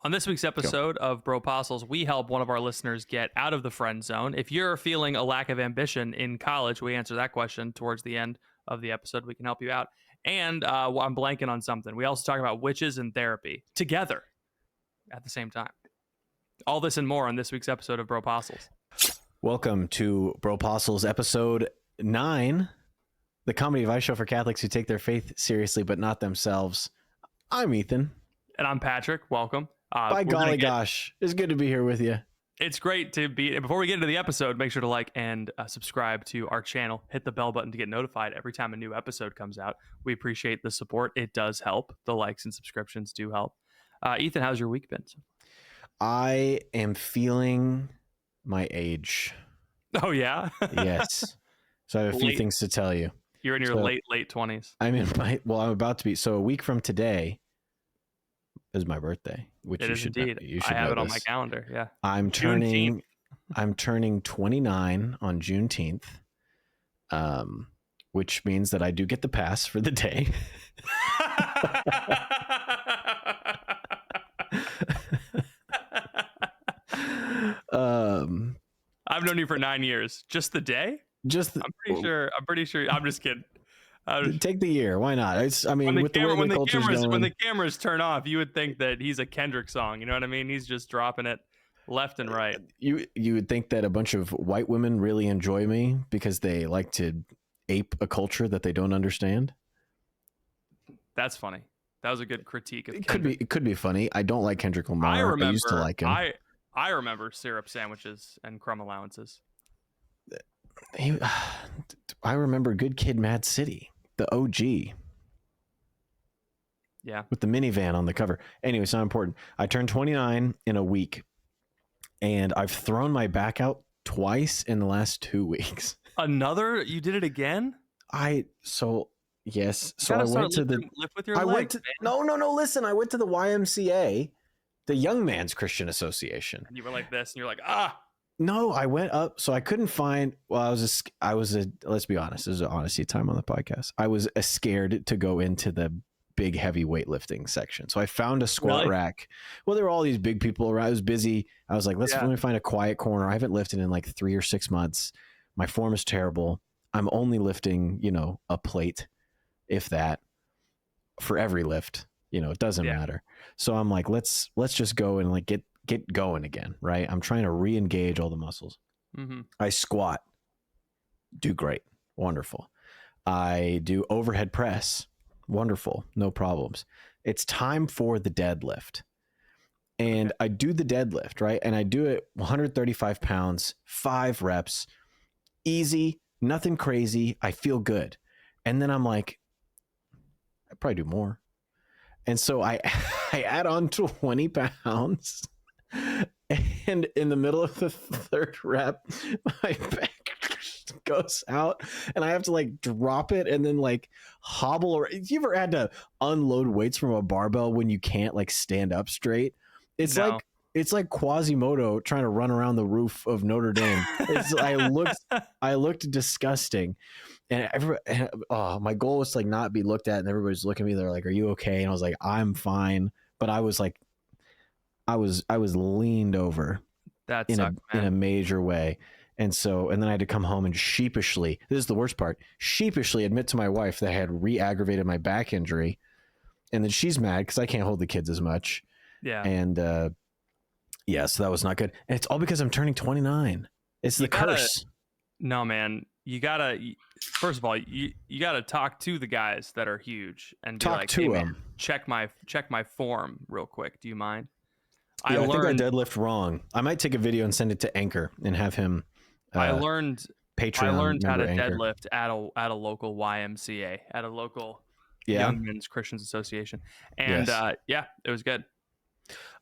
On this week's episode of Bropostles, we help one of our listeners get out of the friend zone. If you're feeling a lack of ambition in college, we answer that question towards the end of the episode. We can help you out. And I'm blanking on something. We also talk about witches and therapy together at the same time. All this and more on this week's episode of Bropostles. Welcome to Bropostles episode 9, the comedy advice show for Catholics who take their faith seriously but not themselves. I'm Ethan. And I'm Patrick. Welcome. By golly gosh, it's good to be here with you. It's great to be. Before we get into the episode, make sure to like and subscribe to our channel. Hit the bell button to get notified every time a new episode comes out. We appreciate the support. It does help. The likes and subscriptions do help. Ethan, how's your week been? I am feeling my age. Oh, yeah? Yes. So I have a few things to tell you. You're in your late 20s. I'm about to be. So a week from today is my birthday, which it you is should indeed. You should I have know it on this. my calendar. Yeah. I'm turning 29 on Juneteenth, which means that I do get the pass for the day. I've known you for 9 years. Just the day? I'm pretty sure. I'm just kidding. Take the year. Why not? When the cameras turn off, you would think that he's a Kendrick song. You know what I mean? He's just dropping it left and right. You would think that a bunch of white women really enjoy me because they like to ape a culture that they don't understand. That's funny. That was a good critique of Kendrick. It could be funny. I don't like Kendrick Lamar. I used to like him. I remember syrup sandwiches and crumb allowances. I remember Good Kid, Mad City, the OG. Yeah. With the minivan on the cover. Anyway, it's not important. I turned 29 in a week, and I've thrown my back out twice in the last 2 weeks. You did it again? Yes. So I went to lift with your legs, no. Listen, I went to the YMCA, the Young Man's Christian Association. And you were like this, and you're like, ah. No, I went up, so I couldn't find. Well, let's be honest. This is an honesty time on the podcast. I was scared to go into the big heavy weightlifting section, so I found a squat rack. Well, there were all these big people around. I was busy. I was like, let me find a quiet corner. I haven't lifted in like 3 or 6 months. My form is terrible. I'm only lifting, a plate, if that, for every lift. It doesn't matter. So I'm like, let's just go and like get going again, right? I'm trying to re-engage all the muscles. Mm-hmm. I squat, do great, wonderful. I do overhead press, wonderful, no problems. It's time for the deadlift. And I do the deadlift, right? And I do it 135 pounds, 5 reps, easy, nothing crazy. I feel good. And then I'm like, I probably do more. And so I add on 20 pounds. And in the middle of the 3rd rep, my back goes out and I have to like drop it and then like hobble. Or you ever had to unload weights from a barbell when you can't like stand up straight? It's like Quasimodo trying to run around the roof of Notre Dame. I looked disgusting. And my goal was to like not be looked at, and everybody's looking at me. They're like, "Are you okay?" And I was like, "I'm fine." But I was like, I was leaned over in a major way. And then I had to come home and sheepishly, this is the worst part, admit to my wife that I had re-aggravated my back injury. And then she's mad because I can't hold the kids as much. Yeah. And so that was not good. And it's all because I'm turning 29. It's the curse. No, man. You gotta, first of all, you gotta talk to the guys that are huge and be like, "Hey, man, check my form real quick. Do you mind?" I think I deadlift wrong. I might take a video and send it to Anchor and have him. I learned Patreon. I learned how to Anchor. deadlift at a local YMCA, at a local Young Men's Christian Association, and it was good.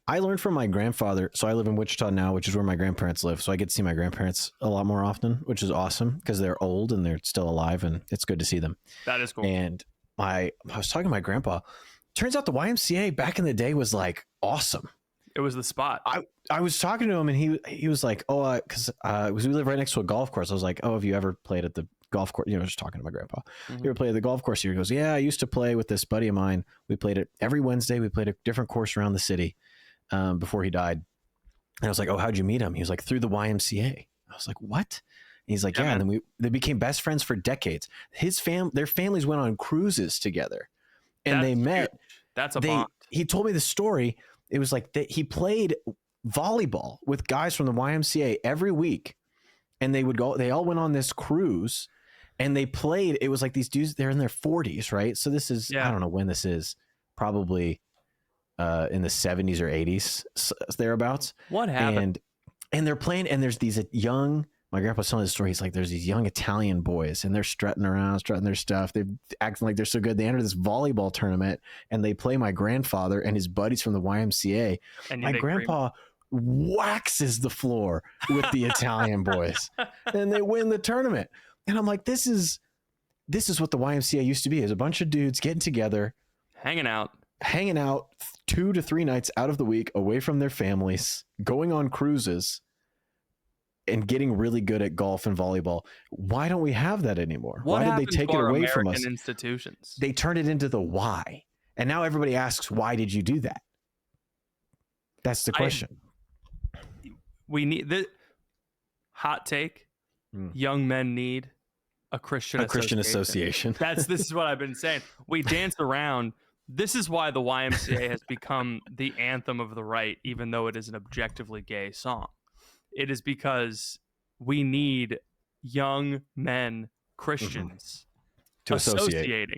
I learned from my grandfather. So I live in Wichita now, which is where my grandparents live. So I get to see my grandparents a lot more often, which is awesome because they're old and they're still alive, and it's good to see them. That is cool. And I was talking to my grandpa. Turns out the YMCA back in the day was like awesome. It was the spot. I was talking to him, and he was like, "Oh, because we live right next to a golf course." I was like, "Oh, have you ever played at the golf course?" Just talking to my grandpa. Mm-hmm. You ever played at the golf course here? He goes, "Yeah, I used to play with this buddy of mine. We played it every Wednesday. We played a different course around the city." before he died. And I was like, oh, how'd you meet him? He was like, through the YMCA. I was like, what? And he's like, Yeah, yeah. man. And then they became best friends for decades. Their families went on cruises together, and That's they met. huge. That's a bond. He told me the story. It was like that he played volleyball with guys from the YMCA every week, and they all went on this cruise, and they played. It was like these dudes, they're in their 40s, right? So this is, I don't know when this is, probably in the 70s or 80s, thereabouts. What happened? And they're playing, and there's these my grandpa's telling the story. He's like, there's these young Italian boys, and they're strutting around, strutting their stuff. They're acting like they're so good. They enter this volleyball tournament, and they play my grandfather and his buddies from the YMCA. And my grandpa waxes the floor with the Italian boys, and they win the tournament. And I'm like, this is what the YMCA used to be, is a bunch of dudes getting together, hanging out 2 to 3 nights out of the week away from their families, going on cruises, and getting really good at golf and volleyball. Why don't we have that anymore? Why did they take it away from us? Institutions. They turned it into the why. And now everybody asks, why did you do that? That's the question. We need the hot take. Young men need a Christian association. This is what I've been saying. We dance around. This is why the YMCA has become the anthem of the right, even though it is an objectively gay song. It is because we need young men, Christians, to associate. Yeah.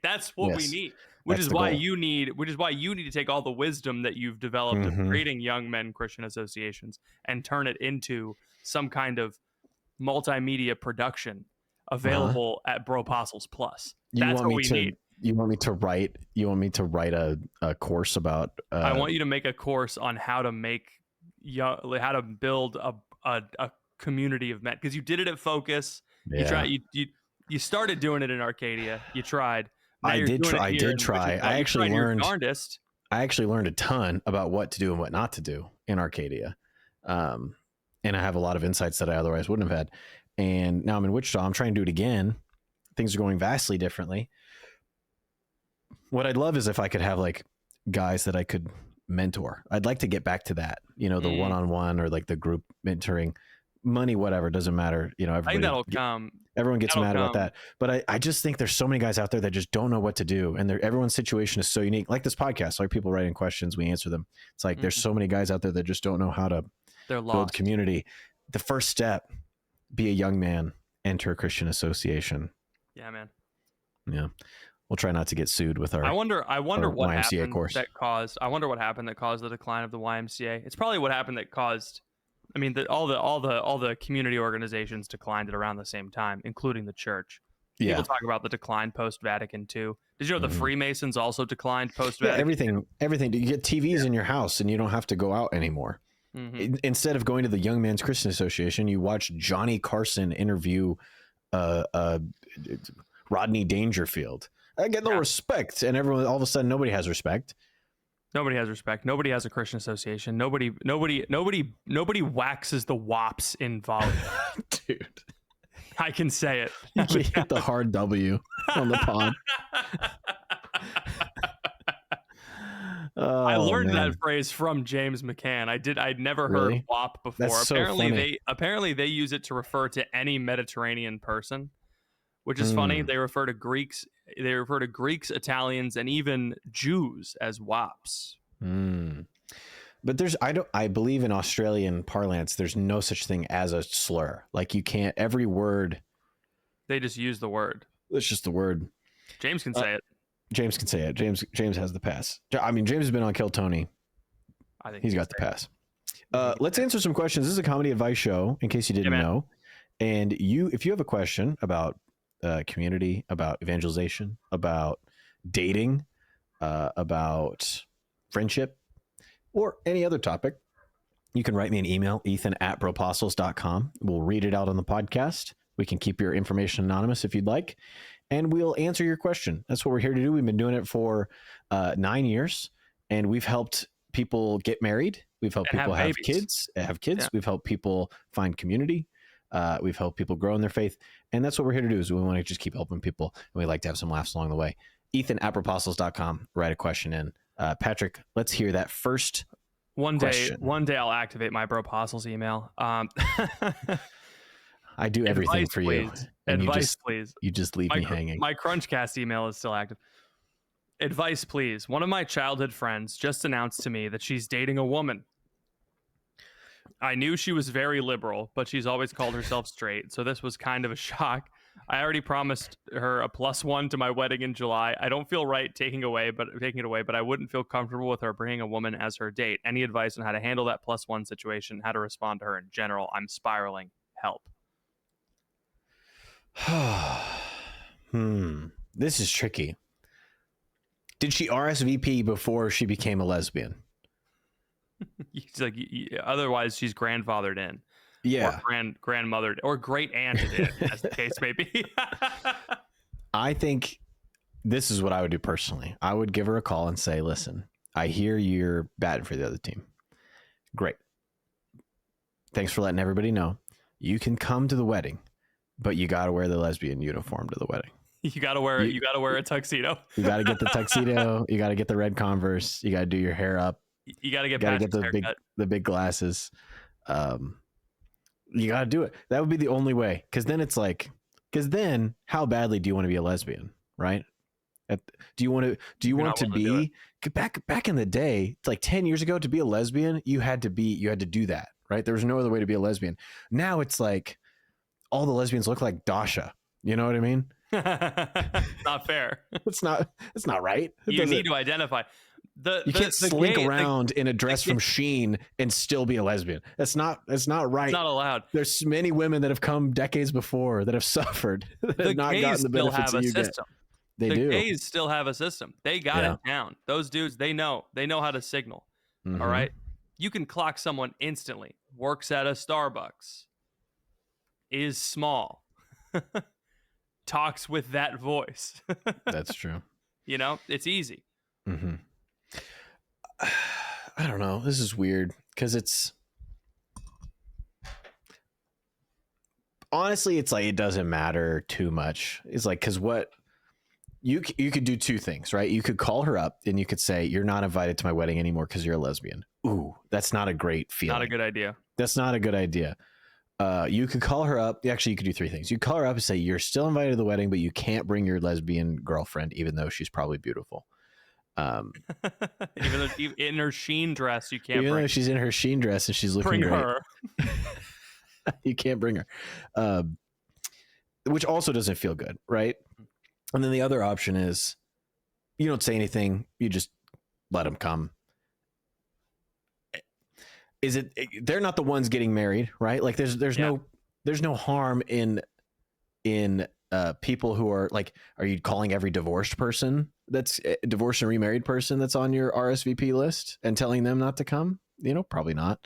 That's what we need. Which is why you need to take all the wisdom that you've developed of creating young men Christian associations and turn it into some kind of multimedia production available at Bropostles Plus. That's what we need. You want me to write a course about I want you to make a course on how to build a community of men, because you did it at Focus. Yeah. You started doing it in Arcadia. You tried. I did try. I actually learned a ton about what to do and what not to do in Arcadia. And I have a lot of insights that I otherwise wouldn't have had. And now I'm in Wichita. I'm trying to do it again. Things are going vastly differently. What I'd love is if I could have like guys that I could mentor. I'd like to get back to that, the one-on-one or like the group mentoring, money, whatever, doesn't matter. I think that'll come. Everyone gets mad about that. But I just think there's so many guys out there that just don't know what to do. And everyone's situation is so unique. Like this podcast, like people writing questions, we answer them. It's like, there's so many guys out there that just don't know how to build community. The first step, be a young man, enter a Christian association. Yeah, man. Yeah. We'll try not to get sued with our. I wonder what YMCA happened course. I wonder what happened that caused the decline of the YMCA. It's probably what happened that caused. I mean, all the community organizations declined at around the same time, including the church. Yeah. People talk about the decline post Vatican II. Did you know the Freemasons also declined post Vatican? Yeah, everything. You get TVs in your house, and you don't have to go out anymore. Instead of going to the Young Men's Christian Association, you watch Johnny Carson interview Rodney Dangerfield. I get no respect, and everyone all of a sudden nobody has respect. Nobody has respect. Nobody has a Christian association. Nobody waxes the wops in volleyball. Dude, I can say it. You hit the hard W on the pod. I learned that phrase from James McCann. I'd never heard WAP before. That's so funny. Apparently they use it to refer to any Mediterranean person, which is funny. They refer to Greeks, Italians, and even Jews as WAPs. But I believe in Australian parlance, there's no such thing as a slur. Like you can't, every word. They just use the word. It's just the word. James can say it. James can say it. James has the pass. I mean, James has been on Kill Tony. I think he's got the pass. Let's answer some questions. This is a comedy advice show, in case you didn't know. And if you have a question about community, about evangelization, about dating, about friendship, or any other topic, you can write me an email, ethan@bropostles.com. We'll read it out on the podcast. We can keep your information anonymous if you'd like, and we'll answer your question. That's what we're here to do. We've been doing it for 9 years, and we've helped people get married. We've helped people have kids. Yeah. We've helped people find community. We've helped people grow in their faith. And that's what we're here to do, is we want to just keep helping people. And we like to have some laughs along the way. Ethan@bropostles.com. Write a question in. Patrick, let's hear that first question. One day I'll activate my Bropostles email. I do everything Advice, for you, please. and Advice, please. you just leave me hanging. My Crunchcast email is still active. Advice, please. One of my childhood friends just announced to me that she's dating a woman. I knew she was very liberal, but she's always called herself straight, so this was kind of a shock. I already promised her a +1 to my wedding in July. I don't feel right taking it away, but I wouldn't feel comfortable with her bringing a woman as her date. Any advice on how to handle that +1 situation, how to respond to her in general? I'm spiraling. Help. This is tricky. Did she RSVP before she became a lesbian? Otherwise she's grandfathered in. Yeah. Or grandmothered or great aunted in, as the case may be. I think this is what I would do personally. I would give her a call and say, listen, I hear you're batting for the other team. Great. Thanks for letting everybody know. You can come to the wedding, but you got to wear the lesbian uniform to the wedding. You got to wear a tuxedo. You got to get the tuxedo. You got to get the red Converse. You got to do your hair up. You got to get the big glasses. You got to do it. That would be the only way. Because then how badly do you want to be a lesbian, right? Do you want to be back in the day? It's like 10 years ago, to be a lesbian, you had to do that, right? There was no other way to be a lesbian. Now it's like all the lesbians look like Dasha. You know what I mean? Not fair. It's not right. You need to identify. You can't slink around in a dress from Shein and still be a lesbian. That's not right. It's not allowed. There's many women that have come decades before that have suffered, that have not gotten the benefits that you get. They do. The gays still have a system. They got it down. Those dudes, they know how to signal. Mm-hmm. All right. You can clock someone instantly. Works at a Starbucks. Is small. Talks with that voice. That's true. You know, it's easy. Mm-hmm. I don't know. This is weird because it's honestly, it's like it doesn't matter too much. It's like, because what you could do two things, right? You could call her up and you could say, you're not invited to my wedding anymore because you're a lesbian. Ooh, that's not a great feeling. Not a good idea. That's not a good idea. You could call her up. Actually, you could do three things. You call her up and say, you're still invited to the wedding, but you can't bring your lesbian girlfriend, even though she's probably beautiful. Even though in her Shein dress, you can't. Even though she's in her Shein dress and she's looking great. Her. You can't bring her, which also doesn't feel good, right? And then the other option is you don't say anything. You just let them come. They're not the ones getting married, right? Like there's no harm in people who are like, are you calling every divorced person that's divorced and remarried person that's on your RSVP list and telling them not to come? You know, probably not.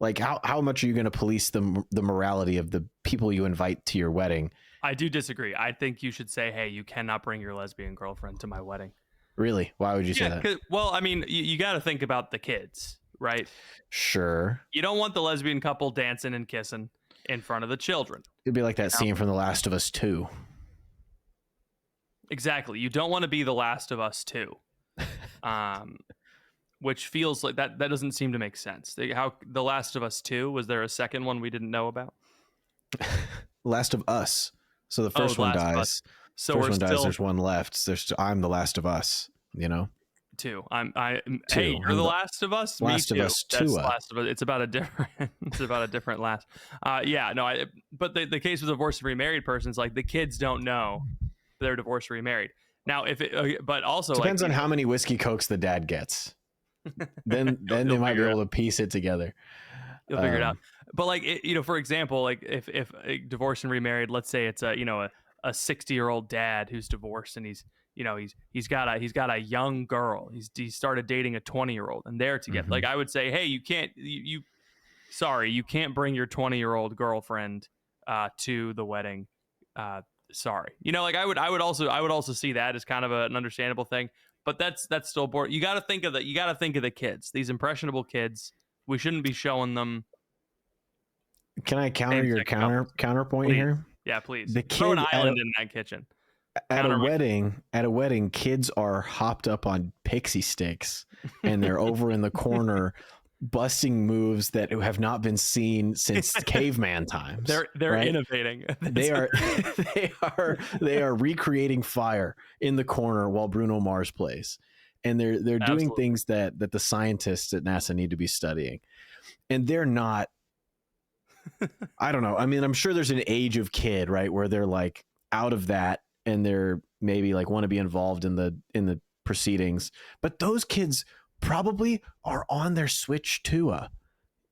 Like how much are you going to police the morality of the people you invite to your wedding? I do disagree. I think you should say, hey, you cannot bring your lesbian girlfriend to my wedding. Really? Why would you say that? Well, I mean, you got to think about the kids, right? Sure. You don't want the lesbian couple dancing and kissing in front of the children. It'd be like that scene from The Last of Us 2. Exactly. You don't want to be The Last of Us 2. Which feels like that doesn't seem to make sense. How The Last of Us 2, was there a second one we didn't know about? Last of Us. So the first one dies. So first one dies, there's one left. I'm the Last of Us, you know? Two. Hey, you're the Last of Us? Last of Us 2. Last of Us. It's about a different last. But the case with divorced and remarried persons, like the kids don't know they're divorced or remarried. Now, but also depends on how many whiskey cokes the dad gets. Then they might be able to piece it together. You'll figure it out. But like, for example, like if divorced and remarried, let's say it's a 60-year-old dad who's divorced and he's got a young girl. He started dating a 20-year-old and they're together. Mm-hmm. Like I would say, hey, you can't bring your 20-year-old girlfriend to the wedding. Sorry. Like I would also see that as kind of an understandable thing, but that's still boring. You got to think of the kids, these impressionable kids. We shouldn't be showing them. Can I counter your counterpoint please. here? Yeah, please. The throw an island in that kitchen. at a Counter my wedding, kids are hopped up on pixie sticks and they're over in the corner busting moves that have not been seen since caveman times. They're right? innovating. They are they are recreating fire in the corner while Bruno Mars plays. And they're doing Absolutely. things that the scientists at NASA need to be studying. And they're not, I don't know. I mean, I'm sure there's an age of kid, right, where they're like out of that and they're maybe like want to be involved in the proceedings. But those kids probably are on their Switch 2,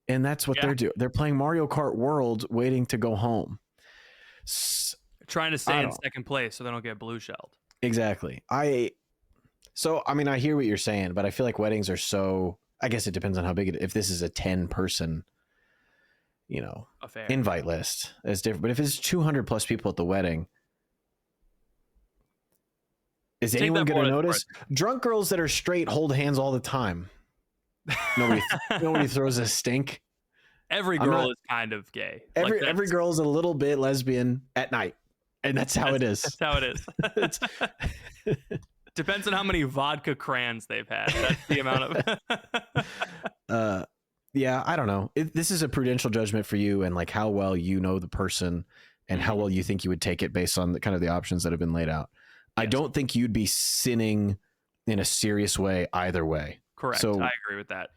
and that's what they're doing. They're playing Mario Kart World, waiting to go home. Trying to stay in second place so they don't get blue shelled. Exactly. I mean, I hear what you're saying, but I feel like weddings are so, I guess it depends on how big it is. If this is a 10-person, affair, invite list, it's different. But if it's 200 plus people at the wedding, is anyone going to notice? Drunk girls that are straight hold hands all the time. Nobody throws a stink. Every girl is kind of gay. Every girl is a little bit lesbian at night, and that's how it is. That's how it is. Depends on how many vodka crayons they've had. That's the amount of. Yeah, I don't know. This is a prudential judgment for you, and like how well you know the person, and how well you think you would take it based on the kind of the options that have been laid out. Yes. I don't think you'd be sinning in a serious way either way. Correct. So, I agree with that.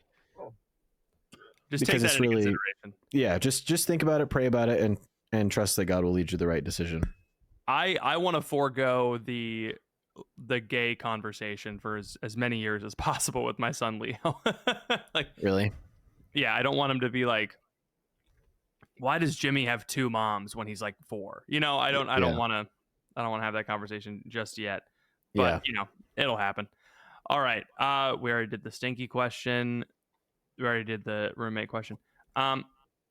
Just take that into consideration. Yeah, just think about it, pray about it, and trust that God will lead you the right decision. I want to forego the gay conversation for as many years as possible with my son Leo. Like, really? Yeah, I don't want him to be like, why does Jimmy have 2 moms when he's like 4? I don't want to have that conversation just yet. But it'll happen. All right. We already did the stinky question. We already did the roommate question.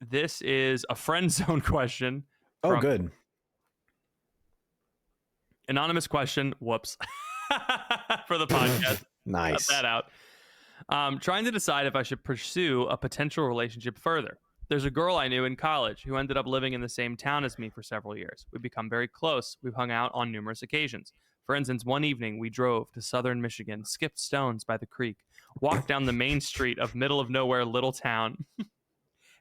This is a friend zone question. Oh, good. Anonymous question. Whoops. For the podcast. Nice. Cut that out. Trying to decide if I should pursue a potential relationship further. There's a girl I knew in college who ended up living in the same town as me for several years. We've become very close. We've hung out on numerous occasions. For instance, one evening we drove to southern Michigan, skipped stones by the creek, walked down the main street of middle of nowhere little town,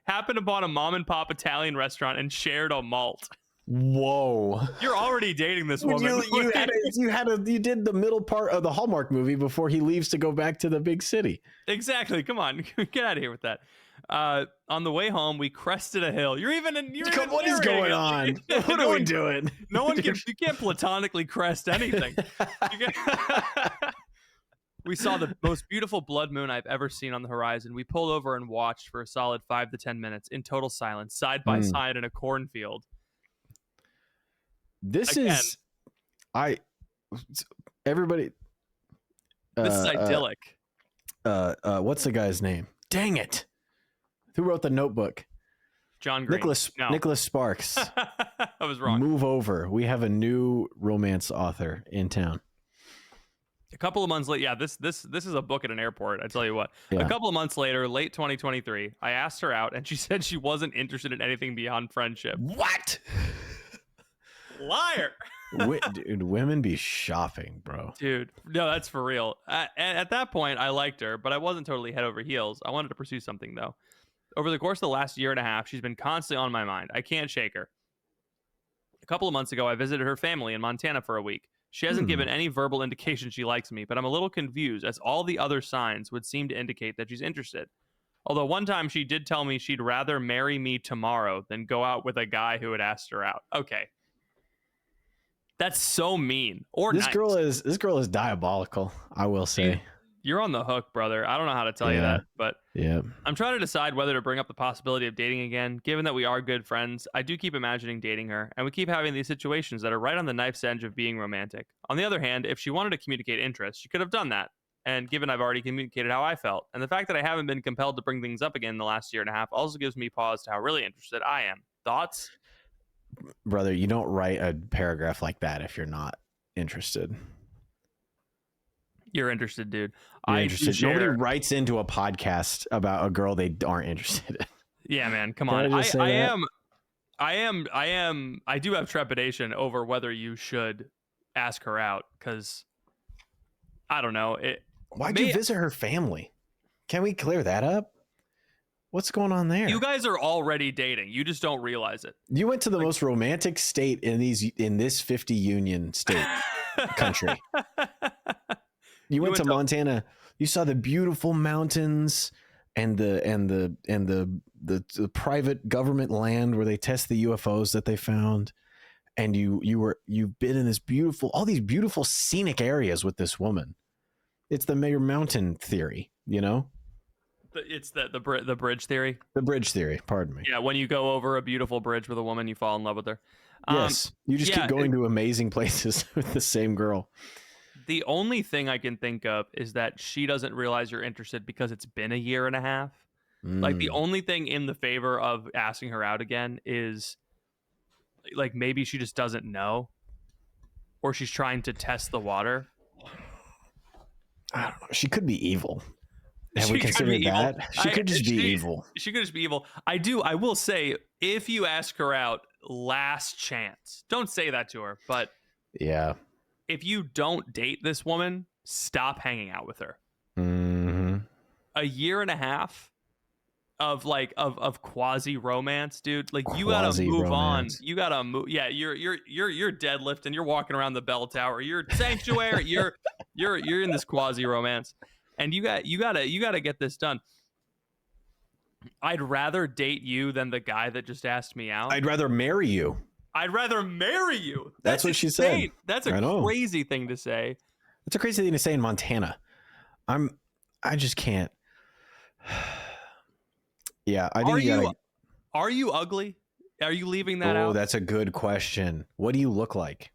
happened upon a mom and pop Italian restaurant, and shared a malt. Whoa! You're already dating this woman. You did the middle part of the Hallmark movie before he leaves to go back to the big city. Exactly. Come on, get out of here with that. On the way home, we crested a hill. What is going on? What are we doing? You can't platonically crest anything. We saw the most beautiful blood moon I've ever seen on the horizon. We pulled over and watched for a solid 5 to 10 minutes in total silence, side by side in a cornfield. This is idyllic. What's the guy's name? Dang it. Who wrote The Notebook? John Green. Nicholas Sparks. I was wrong. Move over. We have a new romance author in town. A couple of months later, yeah, this is a book at an airport. I tell you what. Yeah. A couple of months later, late 2023, I asked her out, and she said she wasn't interested in anything beyond friendship. What? Liar. Dude, women be shopping, bro. Dude, no, that's for real. At that point, I liked her, but I wasn't totally head over heels. I wanted to pursue something, though. Over the course of the last year and a half, she's been constantly on my mind. I can't shake her. A couple of months ago, I visited her family in Montana for a week. She hasn't given any verbal indication she likes me, but I'm a little confused as all the other signs would seem to indicate that she's interested. Although one time she did tell me she'd rather marry me tomorrow than go out with a guy who had asked her out. Okay. That's so mean. This girl is diabolical, I will say. You're on the hook, brother. I don't know how to tell you that, but yeah, I'm trying to decide whether to bring up the possibility of dating again. Given that we are good friends, I do keep imagining dating her, and we keep having these situations that are right on the knife's edge of being romantic. On the other hand, if she wanted to communicate interest, she could have done that. And given I've already communicated how I felt, and the fact that I haven't been compelled to bring things up again in the last year and a half also gives me pause to how really interested I am. Thoughts? Brother, you don't write a paragraph like that if you're not interested. You're interested, dude. You're interested. Nobody writes into a podcast about a girl they aren't interested in. Yeah, man. Come on. I do have trepidation over whether you should ask her out because I don't know. Why'd you visit her family? Can we clear that up? What's going on there? You guys are already dating. You just don't realize it. You went to the most romantic state in this 50 union state country. You went to Montana. You saw the beautiful mountains and the private government land where they test the UFOs that they found. And you've been in all these beautiful scenic areas with this woman. It's the Mayor Mountain theory, you know? It's the bridge theory. The bridge theory. Pardon me. Yeah, when you go over a beautiful bridge with a woman, you fall in love with her. Yes, you just keep going to amazing places with the same girl. The only thing I can think of is that she doesn't realize you're interested because it's been a year and a half. Like the only thing in the favor of asking her out again is like maybe she just doesn't know, or she's trying to test the water. I don't know. She could be evil. Have we considered that? She could just be evil. She could just be evil. I will say, if you ask her out, last chance. Don't say that to her, but yeah. If you don't date this woman, stop hanging out with her. Mm-hmm. A year and a half of quasi romance, dude. Like you gotta move on. You gotta move. Yeah, you're deadlifting. You're walking around the bell tower. You're sanctuary. you're in this quasi romance. And you gotta get this done. I'd rather date you than the guy that just asked me out. I'd rather marry you. I'd rather marry you. That's what she said. That's a crazy thing to say. It's a crazy thing to say in Montana. I just can't. Yeah, I think Are you ugly? Are you leaving that out? Oh, that's a good question. What do you look like?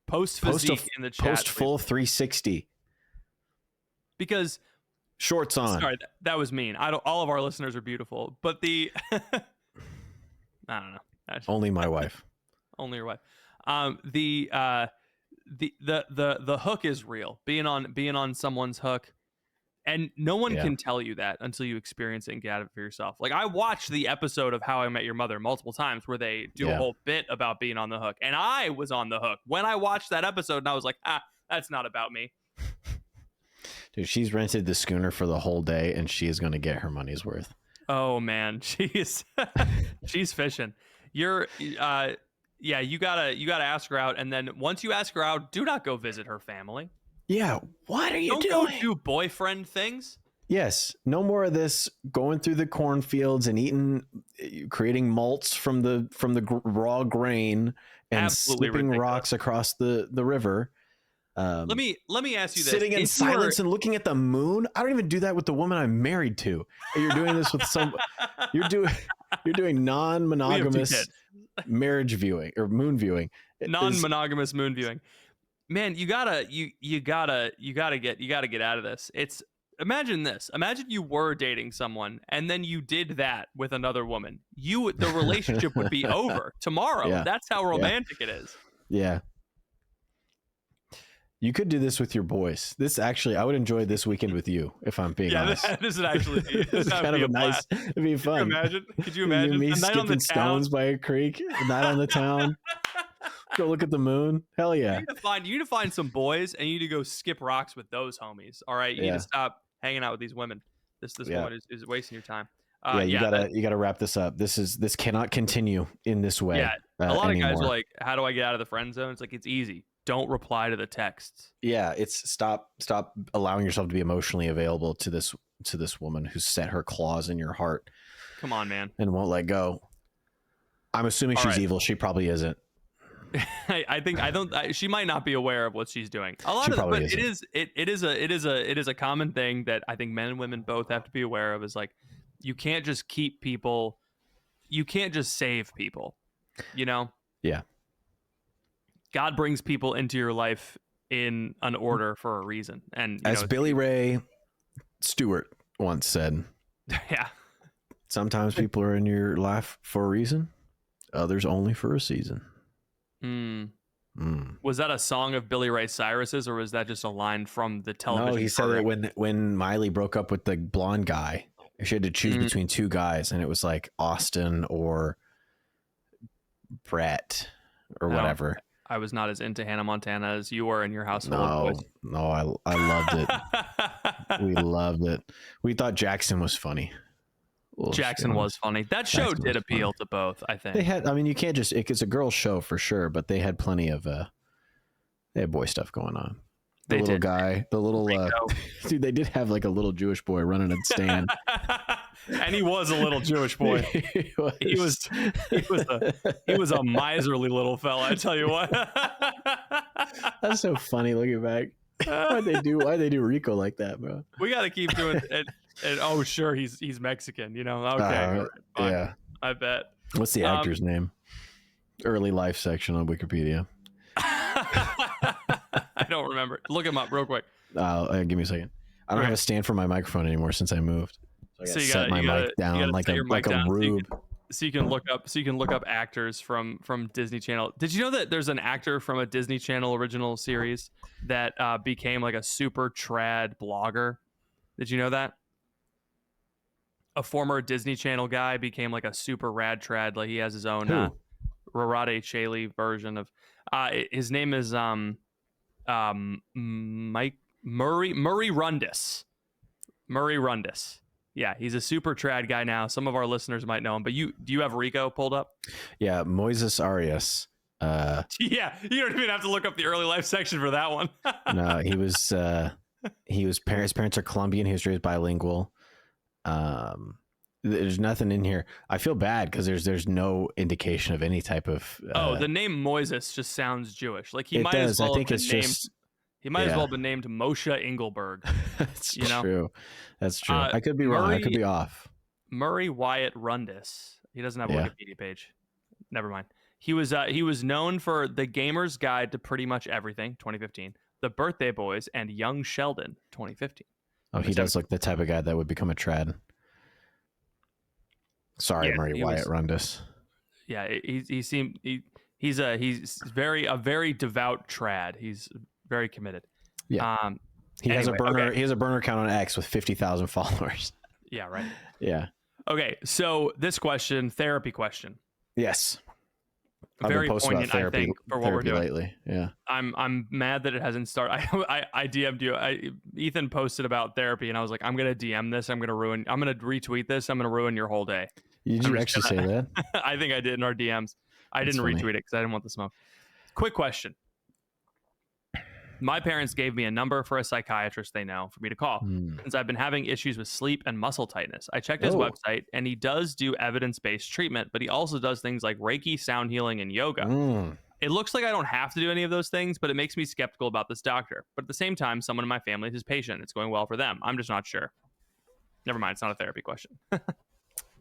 Post physique in the chat. Post full 360. Because shorts on. Sorry, that was mean. All of our listeners are beautiful, but I don't know. Only my wife. Only your wife. The hook is real. Being on someone's hook, and no one can tell you that until you experience it and get out of it for yourself. Like I watched the episode of How I Met Your Mother multiple times where they do a whole bit about being on the hook, and I was on the hook when I watched that episode, and I was like, that's not about me. Dude, she's rented the schooner for the whole day, and she is going to get her money's worth. Oh man, she's fishing. You gotta ask her out, and then once you ask her out, do not go visit her family. Yeah, what are you doing? Don't go do boyfriend things. Yes, no more of this going through the cornfields and creating malts from the raw grain and Absolutely slipping ridiculous. rocks across the river. Let me ask you this: sitting in silence and looking at the moon. I don't even do that with the woman I'm married to. You're doing this with You're doing non-monogamous marriage viewing or moon viewing. Non-monogamous moon viewing. Man, you gotta get out of this. Imagine this. Imagine you were dating someone and then you did that with another woman. The relationship would be over tomorrow. Yeah. That's how romantic it is. Yeah. You could do this with your boys. I would enjoy this weekend with you, if I'm being honest. This would actually be kind of a nice. It'd be fun. Could you imagine? Me skipping stones by a creek, a night on the town. Go look at the moon. Hell yeah! You need to find some boys, and you need to go skip rocks with those homies. All right, you need to stop hanging out with these women. This woman is wasting your time. You gotta wrap this up. This cannot continue in this way. Yeah, a lot of guys are like, "How do I get out of the friend zone?" It's like it's easy. Don't reply to the texts. Yeah, it's stop allowing yourself to be emotionally available to this woman who's set her claws in your heart. Come on, man, and won't let go. I'm assuming she's evil. She probably isn't. She might not be aware of what she's doing. But it is a common thing that I think men and women both have to be aware of. Is like you can't just keep people. You can't just save people. You know. Yeah. God brings people into your life in an order for a reason. And as Billy Ray Stewart once said, yeah, sometimes people are in your life for a reason, others only for a season. Was that a song of Billy Ray Cyrus's, or was that just a line from the television? No, he said it when Miley broke up with the blonde guy. She had to choose between two guys, and it was like Austin or Brett or whatever. I was not as into Hannah Montana as you were in your household of No, boys. no, I loved it. We loved it. We thought Jackson was funny. Let's be Jackson was honest. funny. That show Jackson did was funny. appeal to both, I They think. had, I mean, you can't just, it's a girl show for sure, but they had plenty of, they had boy stuff going on. The They little did. guy, the little, Rico. dude, they did have like a little Jewish boy running a stand. And he was a little Jewish boy. He was a miserly little fella, I tell you what. That's so funny looking back. Why'd they do Rico like that, bro? We got to keep doing it. And oh, sure, he's Mexican, you know. Okay, all right, fine. Yeah. I bet. What's the actor's name? Early life section on Wikipedia. I don't remember. Look him up real quick. Give me a second. I don't have a stand for my microphone anymore since I moved. So you set got my mic down like a rube. So you can look up actors from Disney Channel. Did you know that there's an actor from a Disney Channel original series that became like a super trad blogger? Did you know that? A former Disney Channel guy became like a super rad trad. Like he has his own Rarade Chaley version of. His name is Mike Murray Rundis. Murray Rundis. Yeah, he's a super trad guy now. Some of our listeners might know him, but do you have Rico pulled up? Yeah, Moises Arias. Yeah, you don't even have to look up the early life section for that one. No, his parents are Colombian. He was raised bilingual. There's nothing in here. I feel bad because there's no indication of any type of. The name Moises just sounds Jewish. Like he it might does. as well I think have it's been named. just. He might as well have been named Moshe Engelberg. That's you know? true. That's true. I could be wrong. I could be off. Murray Wyatt Rundis. He doesn't have a Wikipedia page. Never mind. He was known for The Gamer's Guide to Pretty Much Everything, 2015, The Birthday Boys, and Young Sheldon, 2015. Oh, he does look the type of guy that would become a trad. Sorry, Murray Wyatt Rundis. Yeah, he's a very devout trad. He's very committed. Yeah. He has a burner count on X with 50,000 followers. Yeah, right. Yeah. Okay, so this question, therapy question. Yes. Very poignant, I think, for what we're doing lately. Yeah. I'm mad that it hasn't started. I DM'd you. Ethan posted about therapy, and I was like, I'm gonna DM this. I'm gonna retweet this. I'm gonna ruin your whole day. Did you actually say that? I think I did in our DMs. I didn't retweet it because I didn't want the smoke. Quick question. My parents gave me a number for a psychiatrist they know for me to call since I've been having issues with sleep and muscle tightness. I checked his website, and he does do evidence-based treatment, but he also does things like Reiki, sound healing, and yoga. It looks like I don't have to do any of those things, but it makes me skeptical about this doctor. But at the same time, someone in my family is his patient. It's going well for them. I'm just not sure. Never mind. It's not a therapy question.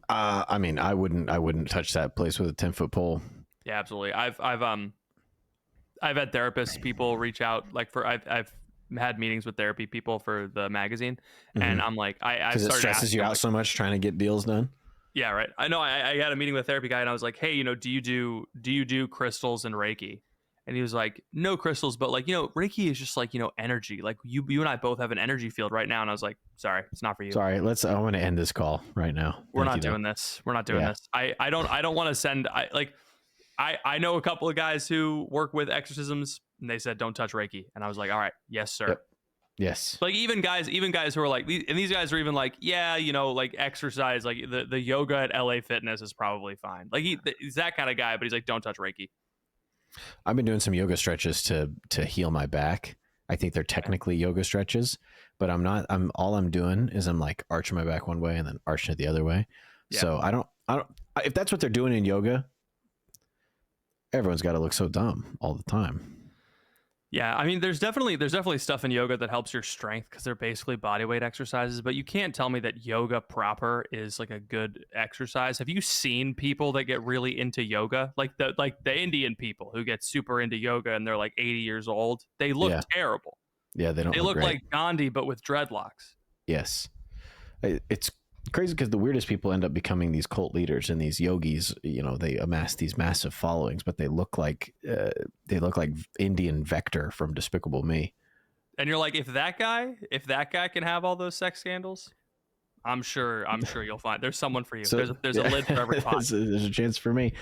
I mean, I wouldn't touch that place with a 10-foot pole. Yeah, absolutely. I've had therapists, people reach out I've had meetings with therapy people for the magazine, and I'm like, because it stresses you out so much trying to get deals done. Yeah, right. I know. I had a meeting with a therapy guy, and I was like, hey, do you do crystals and Reiki? And he was like, no crystals, but Reiki is just energy. Like you and I both have an energy field right now. And I was like, sorry, it's not for you. Sorry, I want to end this call right now. We're not doing this. We're not doing this. I don't want to send. I know a couple of guys who work with exorcisms, and they said don't touch Reiki, and I was like, all right, yes, sir. Yep. Yes. Like even guys who are like, and these guys are even like, yeah, like exercise, like the yoga at LA Fitness is probably fine. Like he's that kind of guy, but he's like, don't touch Reiki. I've been doing some yoga stretches to heal my back. I think they're technically yoga stretches, but all I'm doing is I'm like arching my back one way and then arching it the other way. Yeah. So I don't, if that's what they're doing in yoga, everyone's got to look so dumb all the time. Yeah, I mean, there's definitely stuff in yoga that helps your strength because they're basically body weight exercises. But you can't tell me that yoga proper is like a good exercise. Have you seen people that get really into yoga, like the Indian people who get super into yoga and they're like 80 years old? They look terrible. Yeah, they don't. They look like Gandhi but with dreadlocks. Yes, it's crazy because the weirdest people end up becoming these cult leaders and these yogis. They amass these massive followings, but they look like Indian Vector from Despicable Me. And you're like, if that guy can have all those sex scandals, I'm sure you'll find there's someone for you. So There's a lid for every pot. there's a chance for me.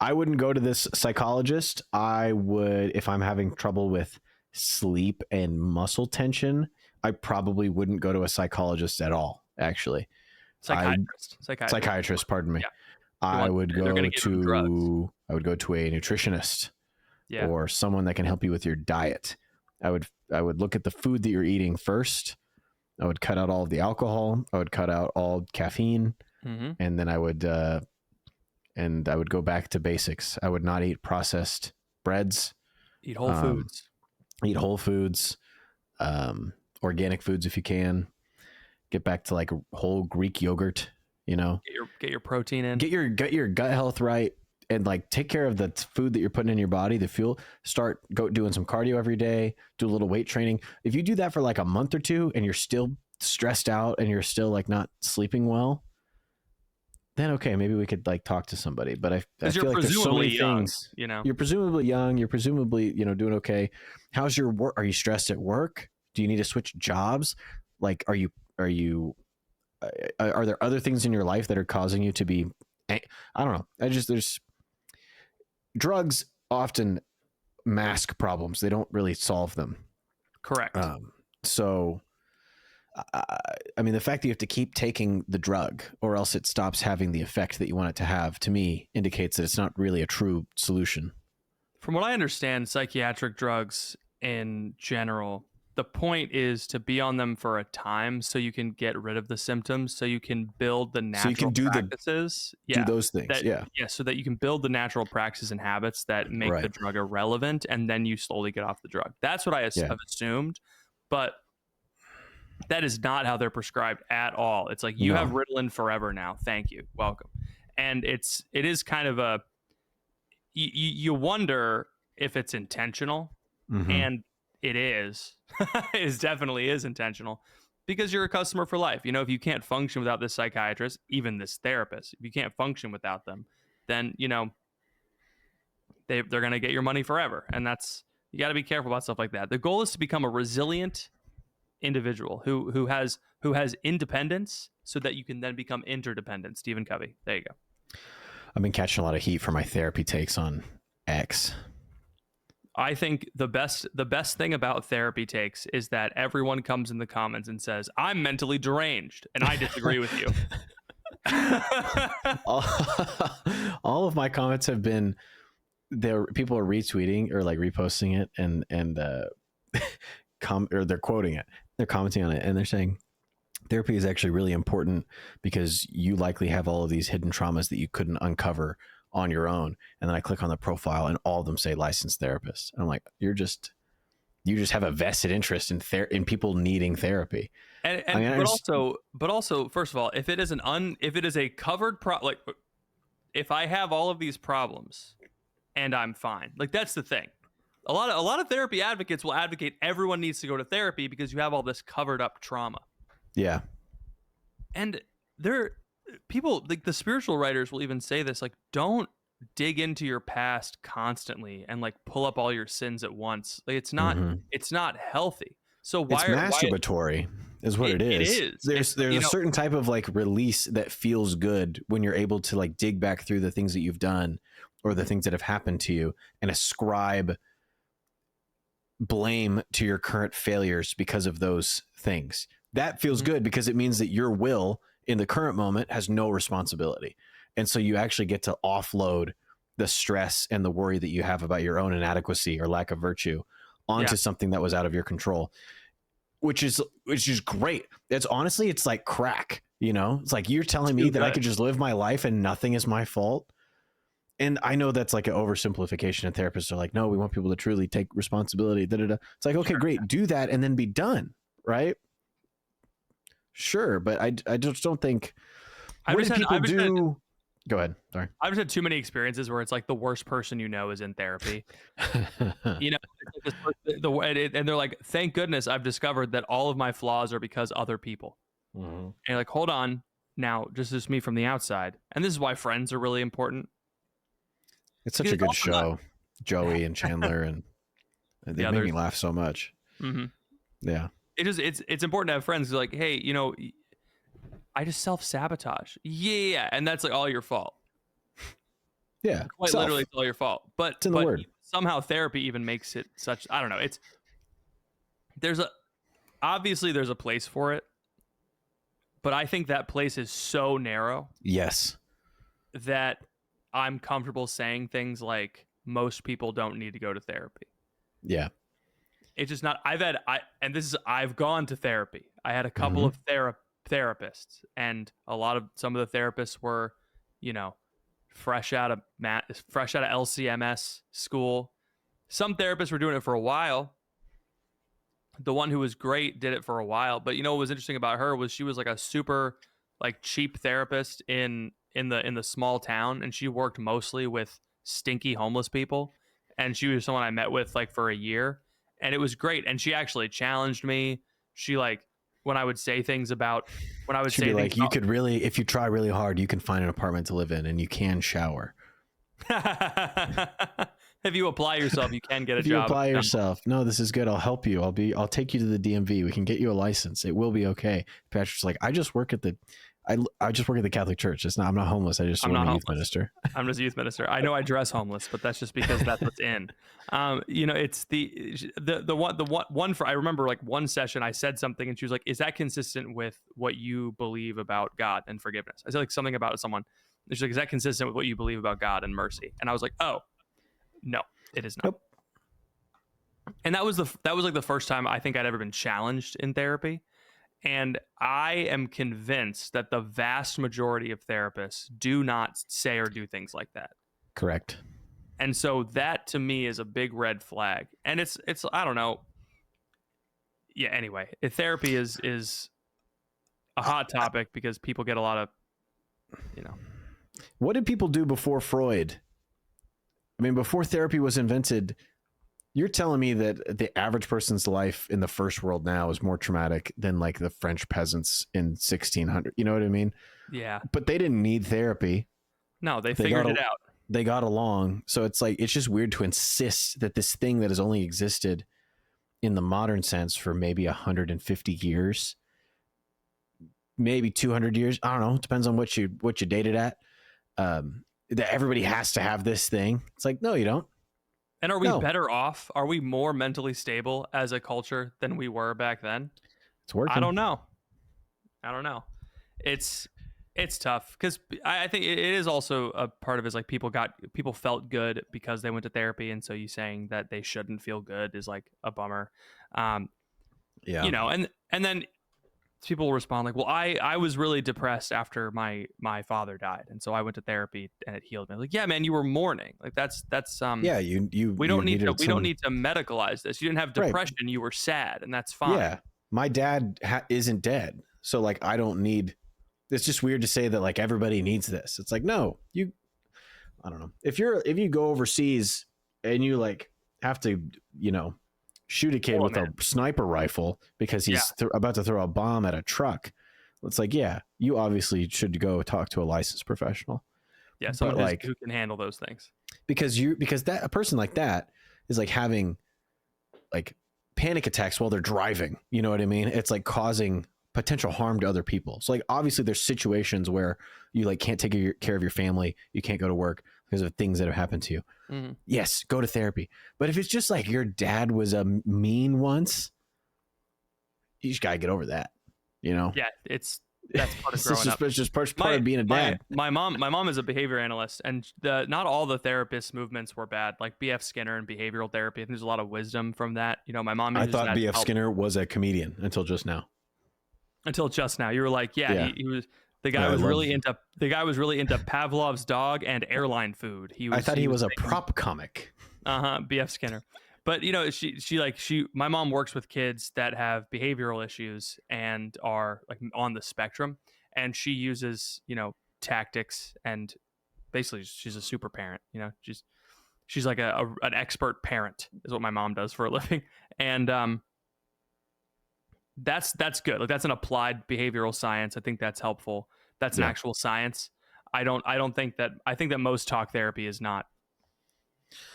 I wouldn't go to this psychologist. I would, if I'm having trouble with sleep and muscle tension, I probably wouldn't go to a psychologist at all. Actually, psychiatrist. Pardon me. Yeah. I would They're go gonna give him drugs. to a nutritionist Yeah. or someone that can help you with your diet. I would look at the food that you're eating first. I would cut out all of the alcohol. I would cut out all caffeine, and then I would go back to basics. I would not eat processed breads. Eat whole foods. Eat whole foods, organic foods if you can. Get back to like whole Greek yogurt. You know, get your protein in. Get your gut health right, and like take care of the food that you're putting in your body. The fuel. Start doing some cardio every day. Do a little weight training. If you do that for like a month or two, and you're still stressed out and you're still like not sleeping well, then okay, maybe we could like talk to somebody. But I feel like there's so many things. You know, you're presumably young. You're presumably doing okay. How's your work? Are you stressed at work? Do you need to switch jobs? Like, are there other things in your life that are causing you to be, I don't know. There's drugs often mask problems. They don't really solve them. Correct. So, I mean, the fact that you have to keep taking the drug or else it stops having the effect that you want it to have, to me, indicates that it's not really a true solution. From what I understand, psychiatric drugs in general, the point is to be on them for a time so you can get rid of the symptoms, so you can build the natural practices. Do those things. So that you can build the natural practices and habits that make the drug irrelevant, and then you slowly get off the drug. That's what I have assumed, but that is not how they're prescribed at all. It's like, you have Ritalin forever now. Thank you. Welcome. And it is kind of a, you wonder if it's intentional, and it is. It definitely is intentional, because you're a customer for life. You know, if you can't function without this psychiatrist, even this therapist, if you can't function without them, then, you know, they're going to get your money forever. And you got to be careful about stuff like that. The goal is to become a resilient individual who has independence, so that you can then become interdependent. Stephen Covey. There you go. I've been catching a lot of heat for my therapy takes on X. I think the best thing about therapy takes is that everyone comes in the comments and says, I'm mentally deranged, and I disagree with you. all of my comments have been there. People are retweeting or like reposting it and or they're quoting it. They're commenting on it, and they're saying therapy is actually really important because you likely have all of these hidden traumas that you couldn't uncover on your own. And then I click on the profile and all of them say licensed therapist. I'm like, you just have a vested interest in people needing therapy. But also, first of all, if it is a covered like, if I have all of these problems and I'm fine, like, that's the thing. A lot of therapy advocates will advocate everyone needs to go to therapy because you have all this covered up trauma. Yeah. And people, like the spiritual writers, will even say this, like, don't dig into your past constantly and like pull up all your sins at once. Like, it's not healthy. So it's masturbatory is what it is. There's a certain type of like release that feels good when you're able to like dig back through the things that you've done or the things that have happened to you and ascribe blame to your current failures because of those things. That feels good because it means that your will in the current moment has no responsibility. And so you actually get to offload the stress and the worry that you have about your own inadequacy or lack of virtue onto something that was out of your control, which is great. It's like crack, you know, it's like, you're telling me that I could just live my life and nothing is my fault. And I know that's like an oversimplification, and therapists are like, no, we want people to truly take responsibility. It's like, okay, great. Do that and then be done. Right. Sure. But I just don't think. Go ahead. Sorry. I've just had too many experiences where it's like the worst person you know is in therapy. You know, and they're like, thank goodness I've discovered that all of my flaws are because other people. And you're like, hold on. Now, just me from the outside. And this is why Friends are really important. It's such a good show. Joey and Chandler, and they made me laugh so much. Yeah. It's important to have friends who are like, hey, you know, I just self-sabotage. Yeah, and that's like all your fault. Yeah, Quite literally, self. it's all your fault. But It's in the word. somehow therapy even makes it such. I don't know. There's a obviously there's a place for it, but I think that place is so narrow Yes. that I'm comfortable saying things like most people don't need to go to therapy. Yeah. It's just not. I've gone to therapy. I had a couple Hmm. of therapists, and some of the therapists were, you know, fresh out of LCMS school. Some therapists were doing it for a while. The one who was great did it for a while, but what was interesting about her was she was like a super like cheap therapist in the small town, and she worked mostly with stinky homeless people. And she was someone I met with like for a year, and it was great. And she actually challenged me. She like when I would say things about when I would Should be say things like, you could really, if you try really hard, you can find an apartment to live in and you can shower. about if you apply yourself, you can get a If you job. apply yourself, no, this is good. I'll help you. I'll take you to the DMV. We can get you a license. It will be okay. Patrick's like, I just work at the Catholic Church. I'm not homeless. I just I'm want not a youth homeless. minister. I'm just a youth minister. I know I dress homeless, but that's just because that's what's in. It's the one for I remember like one session I said something and she was like, "Is that consistent with what you believe about God and forgiveness?" I said like something about someone. And she's like, "Is that consistent with what you believe about God and mercy?" And I was like, "Oh, no, it is not." Nope. And that was like the first time I think I'd ever been challenged in therapy. And I am convinced that the vast majority of therapists do not say or do things like that. Correct. And so that to me is a big red flag. And it's I don't know. Yeah, anyway, therapy is a hot topic because people get a lot of, you know. What did people do before Freud? I mean, before therapy was invented, you're telling me that the average person's life in the first world now is more traumatic than like the French peasants in 1600. You know what I mean? Yeah. But they didn't need therapy. No, they They figured got it out. they got along. So it's like, it's just weird to insist that this thing that has only existed in the modern sense for maybe 150 years, maybe 200 years. I don't know. It depends on what you dated at. That everybody has to have this thing. It's like, no, you don't. And are we No. better off? Are we more mentally stable as a culture than we were back then? It's working. I don't know. It's tough because I think it is also a part of it is like people felt good because they went to therapy, and so you saying that they shouldn't feel good is like a bummer. Um, Yeah. And then people will respond like, well, I was really depressed after my father died, and so I went to therapy and it healed me. Like, yeah, man, you were mourning. Like that's Yeah. You we don't need to needed some... need to medicalize this. You didn't have Right. depression, you were sad, and that's fine. Yeah. My dad isn't dead. So like, I don't need... It's just weird to say that like everybody needs this. It's like, no, I don't know. If you go overseas and you like have to, shoot a kid with a sniper rifle because he's about to throw a bomb at a truck, it's like, yeah, you obviously should go talk to a licensed professional. Yeah, someone who can handle those things. Because a person like that is like having like panic attacks while they're driving. You know what I mean? It's like causing potential harm to other people. So like, obviously there's situations where you like can't take care of your family. You can't go to work because of things that have happened to you. Mm-hmm. Yes, go to therapy. But if it's just like your dad was a mean once, you just gotta get over that. Yeah, that's part of growing up. It's just part of being a dad. My mom is a behavior analyst, and not all the therapist movements were bad. Like B.F. Skinner and behavioral therapy, I think there's a lot of wisdom from that. My mom. I thought B.F. Skinner was a comedian until just now. You were like, yeah. He was. The guy was really into Pavlov's dog and airline food. I thought he was a prop comic. B.F. Skinner. But my mom works with kids that have behavioral issues and are like on the spectrum, and she uses tactics, and basically she's a super parent. She's like an expert parent is what my mom does for a living, and that's good. Like that's an applied behavioral science. I think that's helpful. That's an actual science. I think that most talk therapy is not.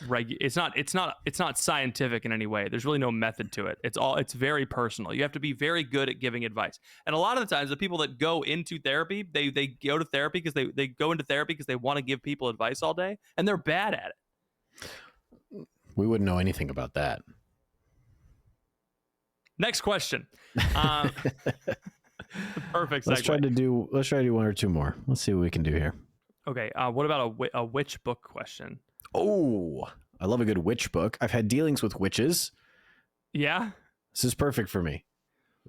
it's not scientific in any way. There's really no method to it. It's very personal. You have to be very good at giving advice. And a lot of the times the people that go into therapy, they go to therapy because they go into therapy because they want to give people advice all day, and they're bad at it. We wouldn't know anything about that. Next question. Perfect segue. Let's try to do one or two more. Let's see what we can do here. Okay. What about a witch book question? Oh, I love a good witch book. I've had dealings with witches. Yeah. This is perfect for me.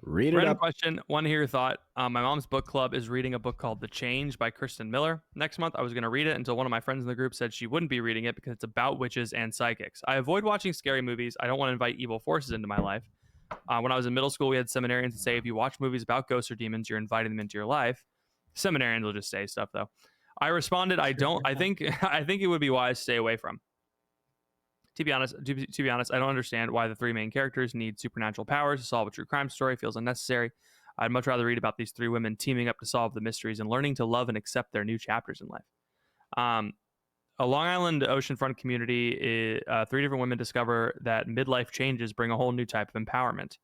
Read it Random up. question. Want to hear your thought? My mom's book club is reading a book called The Change by Kristen Miller. Next month, I was going to read it until one of my friends in the group said she wouldn't be reading it because it's about witches and psychics. I avoid watching scary movies. I don't want to invite evil forces into my life. When I was in middle school, we had seminarians say if you watch movies about ghosts or demons, you're inviting them into your life. Seminarians will just say stuff though. I responded, I don't. I think it would be wise to stay away from. To be honest, I don't understand why the three main characters need supernatural powers to solve a true crime story. Feels unnecessary. I'd much rather read about these three women teaming up to solve the mysteries and learning to love and accept their new chapters in life. A Long Island oceanfront community, three different women discover that midlife changes bring a whole new type of empowerment.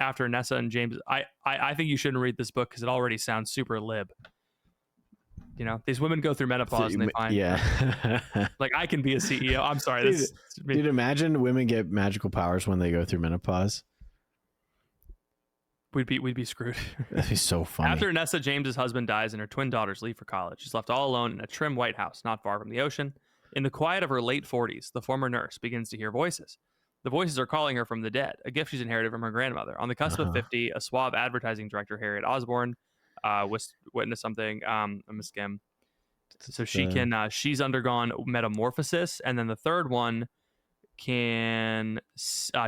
After Nessa and James, I think you shouldn't read this book because it already sounds super lib. You know, these women go through menopause and they find, like, I can be a CEO. I'm sorry. Dude, imagine women get magical powers when they go through menopause. We'd be screwed. That'd be so funny. After Nessa, James's husband dies and her twin daughters leave for college, she's left all alone in a trim white house not far from the ocean. In the quiet of her late 40s, the former nurse begins to hear voices. The voices are calling her from the dead, a gift she's inherited from her grandmother. On the cusp of 50, a suave advertising director, Harriet Osborne, witnessed something. I'm a skim. So she's undergone metamorphosis, and then the third one can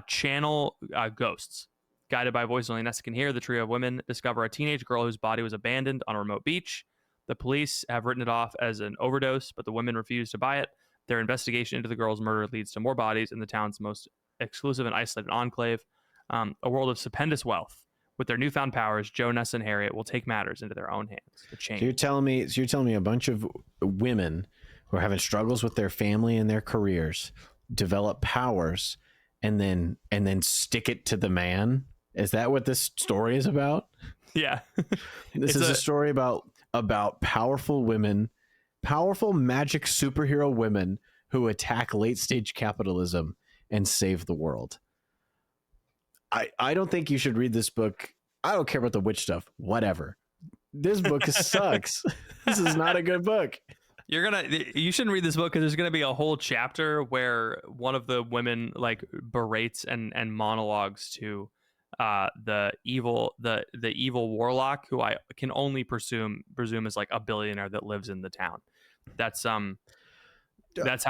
channel ghosts. Guided by voices only Nessa can hear, the trio of women discover a teenage girl whose body was abandoned on a remote beach. The police have written it off as an overdose, but the women refuse to buy it. Their investigation into the girl's murder leads to more bodies in the town's most exclusive and isolated enclave. A world of stupendous wealth. With their newfound powers, Joe, Nessa, and Harriet will take matters into their own hands. The change. So you're telling me a bunch of women who are having struggles with their family and their careers develop powers and then stick it to the man? Is that what this story is about? Yeah. This is a story about powerful women, powerful magic superhero women who attack late stage capitalism and save the world. I don't think you should read this book. I don't care about the witch stuff. Whatever. This book sucks. This is not a good book. You shouldn't read this book because there's gonna be a whole chapter where one of the women like berates and monologues to the evil warlock, who I can only presume is like a billionaire that lives in the town. That's how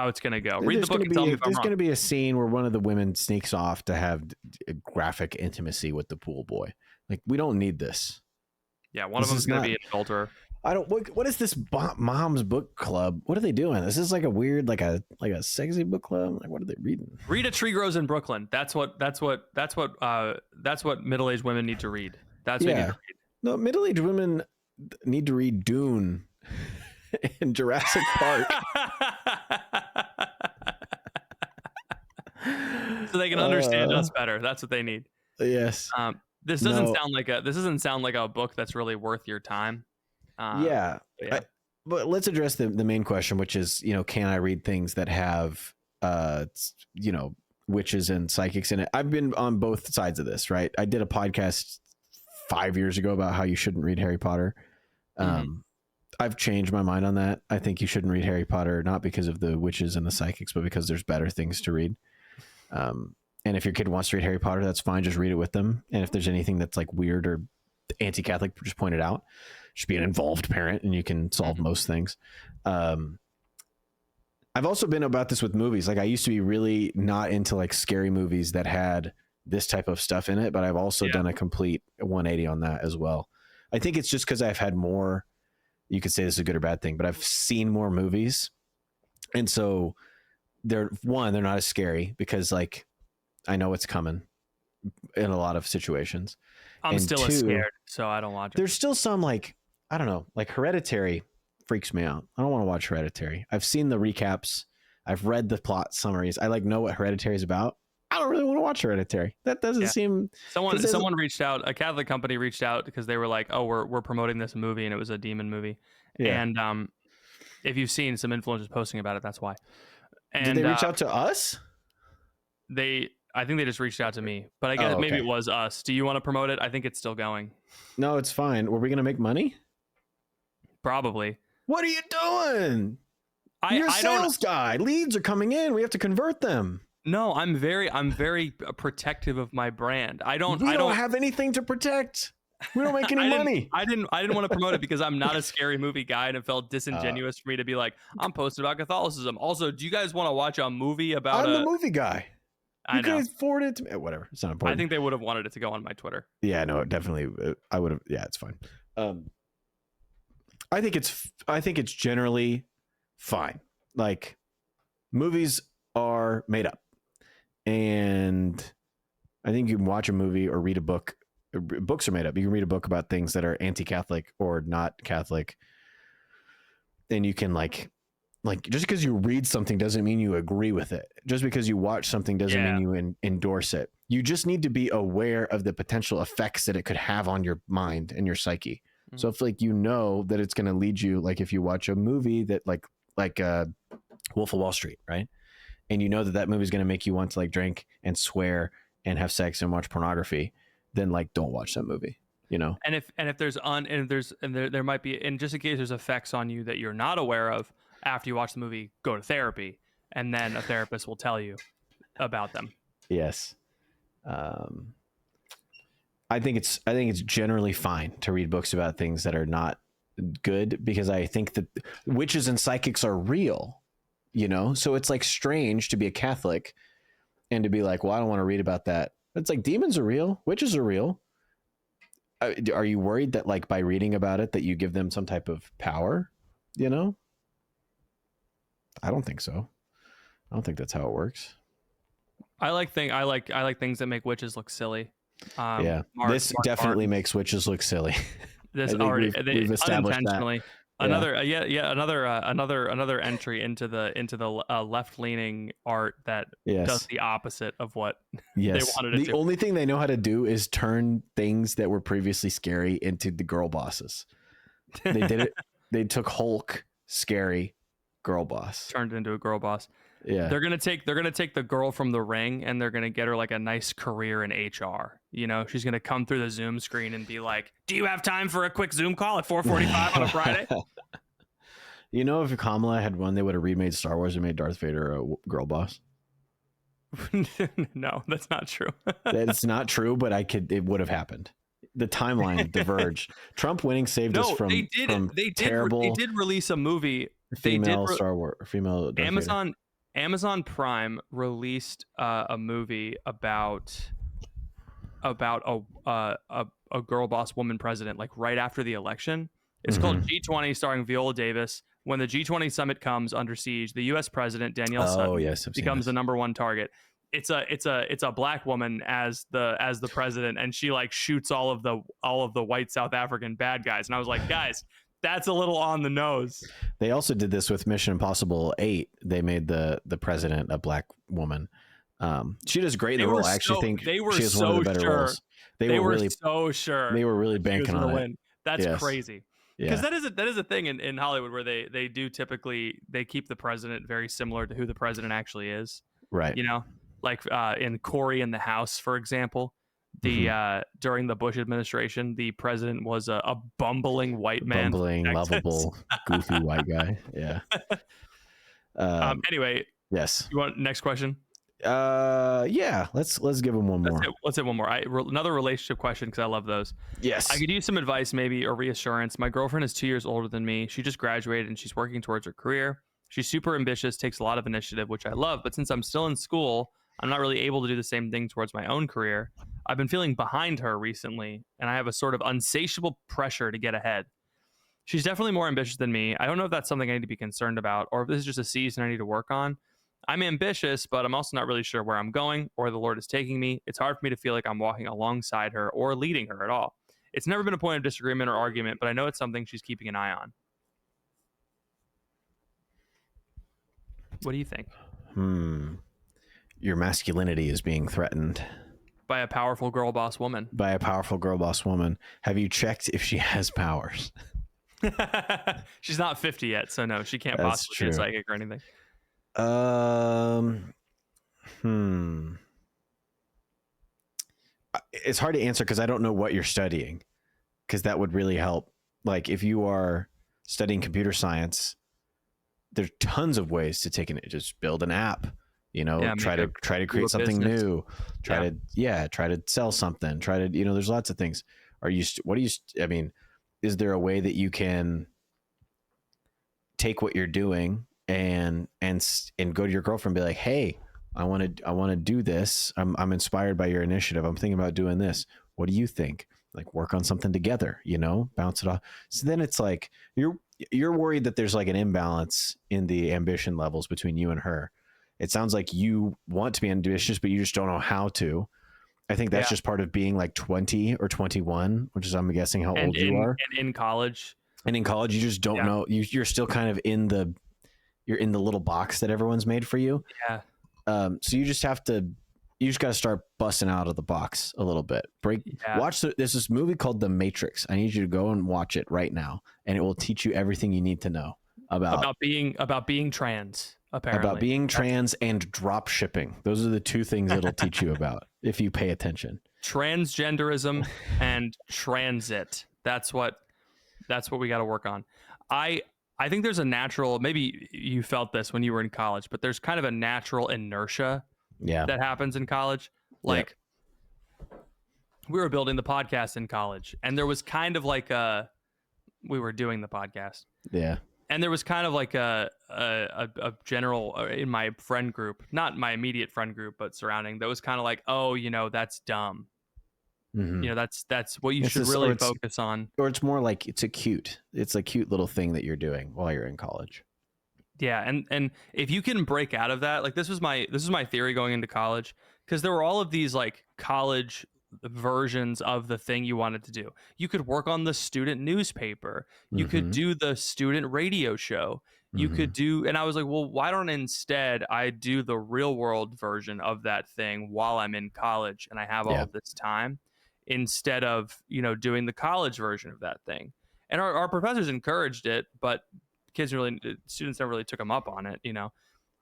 it's gonna go. Read the book and tell me if I'm wrong. There's gonna be a scene where one of the women sneaks off to have graphic intimacy with the pool boy. Like, we don't need this. Yeah, one of them is gonna be an adulterer. I don't. What is this mom's book club? What are they doing? This is like a weird, like a sexy book club. Like, what are they reading? Read A Tree Grows in Brooklyn. That's what middle-aged women need to read. That's what you need to read. No, middle-aged women need to read Dune and Jurassic Park. So they can understand us better. That's what they need. Yes. This doesn't sound like a book that's really worth your time. But let's address the main question, which is, can I read things that have witches and psychics in it? I've been on both sides of this, right? I did a podcast 5 years ago about how you shouldn't read Harry Potter. I've changed my mind on that. I think you shouldn't read Harry Potter, not because of the witches and the psychics, but because there's better things to read. And if your kid wants to read Harry Potter, that's fine. Just read it with them. And if there's anything that's like weird or anti-Catholic, just point it out. Just be an involved parent and you can solve most things. I've also been about this with movies. Like, I used to be really not into like scary movies that had this type of stuff in it, but I've also done a complete 180 on that as well. I think it's just because I've had more, you could say this is a good or bad thing, but I've seen more movies. And so they're not as scary because like, I know it's coming in a lot of situations. I'm still scared, so I don't watch it. There's still some like, I don't know, like Hereditary freaks me out. I don't want to watch Hereditary. I've seen the recaps. I've read the plot summaries. I like know what Hereditary is about. I don't really want to watch Hereditary. That doesn't Yeah. seem. Someone reached out. A Catholic company reached out because they were like, "Oh, we're promoting this movie," and it was a demon movie. Yeah. And if you've seen some influencers posting about it, that's why. Did they And reach out to us? I think they just reached out to me, but I guess Oh, maybe okay. it was us. Do you want to promote it? I think it's still going. No, it's fine. Were we gonna make money? Probably. What are you doing? You're a I don't sales guy. Leads are coming in. We have to convert them. No, I'm very protective of my brand. We don't have anything to protect. We don't make any money. I didn't want to promote it because I'm not a scary movie guy, and it felt disingenuous for me to be like, I'm posting about Catholicism. Also, do you guys want to watch a movie about I'm the movie guy. I You know. could forward it to me. Whatever. It's not I important. think they would have wanted it to go on my Twitter. Yeah, no, definitely. I would have. Yeah, it's fine. I think it's generally fine. Like, movies are made up, and I think you can watch a movie or read a book. Books are made up. You can read a book about things that are anti-Catholic or not Catholic, and you can like just because you read something doesn't mean you agree with it. Just because you watch something doesn't mean you endorse it. You just need to be aware of the potential effects that it could have on your mind and your psyche. Mm-hmm. So if like you know that it's going to lead you, like if you watch a movie that like Wolf of Wall Street, right? And you know that movie is going to make you want to like drink and swear and have sex and watch pornography, then like don't watch that movie. You know. And if there might be, and just in case there's effects on you that you're not aware of after you watch the movie, go to therapy, and then a therapist will tell you about them. Yes. I think it's generally fine to read books about things that are not good, because I think that witches and psychics are real, you know? So it's like strange to be a Catholic and to be like, well, I don't want to read about that. It's like demons are real. Witches are real. Are you worried that like by reading about it that you give them some type of power, you know? I don't think so. I don't think that's how it works. I like things that make witches look silly. This definitely makes witches look silly. This already we've established unintentionally. That. Another entry into the left-leaning art that does the opposite of what they wanted it to. The only thing they know how to do is turn things that were previously scary into the girl bosses. They did it. They took Hulk, scary, girl boss, turned it into a girl boss. Yeah, they're gonna take the girl from The Ring, and they're gonna get her like a nice career in HR. You know, she's gonna come through the Zoom screen and be like, "Do you have time for a quick Zoom call at 4:45 on a Friday?" You know, if Kamala had won, they would have remade Star Wars and made Darth Vader a girl boss. No, that's not true. That's not true, but it would have happened. The timeline diverged. Trump winning saved us from terrible. They did release a movie. Female Star Wars, female Darth Vader. Amazon Prime released a movie about a girl boss woman president, like right after the election. It's called G20, starring Viola Davis. When the G20 summit comes under siege, the U.S. president Danielle Sutton becomes the number one target. It's a black woman as the president, and she like shoots all of the white South African bad guys. And I was like, guys, that's a little on the nose. They also did this with Mission Impossible 8. They made the president a black woman. She does great in the role. I actually think she has one of the better roles. They were really so sure. They were really banking on it. That's crazy. Because that is a thing in Hollywood where they do typically they keep the president very similar to who the president actually is. Right. You know, like in Corey in the House, for example. During the Bush administration, the president was a bumbling white man, lovable, goofy white guy. Yeah. Anyway, yes. You want next question? Yeah. Let's give him one more. Let's hit one more. Another relationship question, because I love those. Yes. I could use some advice, maybe, or reassurance. My girlfriend is 2 years older than me. She just graduated and she's working towards her career. She's super ambitious, takes a lot of initiative, which I love. But since I'm still in school, I'm not really able to do the same thing towards my own career. I've been feeling behind her recently, and I have a sort of unsatiable pressure to get ahead. She's definitely more ambitious than me. I don't know if that's something I need to be concerned about, or if this is just a season I need to work on. I'm ambitious, but I'm also not really sure where I'm going or the Lord is taking me. It's hard for me to feel like I'm walking alongside her or leading her at all. It's never been a point of disagreement or argument, but I know it's something she's keeping an eye on. What do you think? Your masculinity is being threatened By a powerful girl boss woman. by a powerful girl boss woman. Have you checked if she has powers? She's not 50 yet, so no, she can't That's possibly be a true. psychic or anything. Hmm. It's hard to answer because I don't know what you're studying, because that would really help. Like if you are studying computer science, there's tons of ways to take it. Just build an app, Yeah, try to do create a something business. new, try to sell something, there's lots of things. I mean, is there a way that you can take what you're doing and go to your girlfriend and be like, hey, I want to do this. I'm inspired by your initiative. I'm thinking about doing this. What do you think? Like work on something together, bounce it off. So then it's like you're worried that there's like an imbalance in the ambition levels between you and her. It sounds like you want to be ambitious, but you just don't know how to. I think that's Yeah. just part of being like 20 or 21, which is, I'm guessing, how And old you are. in college. And in college, you just don't know. You're still kind of in the little box that everyone's made for you. Yeah. So you just got to start busting out of the box a little bit. Yeah. There's this movie called The Matrix. I need you to go and watch it right now, and it will teach you everything you need to know about being trans, apparently. About being trans and drop shipping. Those are the two things it'll teach you about if you pay attention. Transgenderism and transit. That's what we got to work on. I think there's a natural, maybe you felt this when you were in college, but there's kind of a natural inertia that happens in college. Like we were building the podcast in college, and there was kind of like we were doing the podcast. Yeah. And there was kind of like a general in my friend group, not my immediate friend group, but surrounding, that was kind of like, oh, that's dumb. Mm-hmm. That's what you should really focus on. Or it's more like it's a cute little thing that you're doing while you're in college. Yeah, and if you can break out of that, like this was my theory going into college, because there were all of these like college versions of the thing you wanted to do. You could work on the student newspaper. You could do the student radio show. You could do, and I was like, well, why don't instead I do the real world version of that thing while I'm in college and I have all of this time, instead of, doing the college version of that thing. And our professors encouraged it, but students never really took them up on it.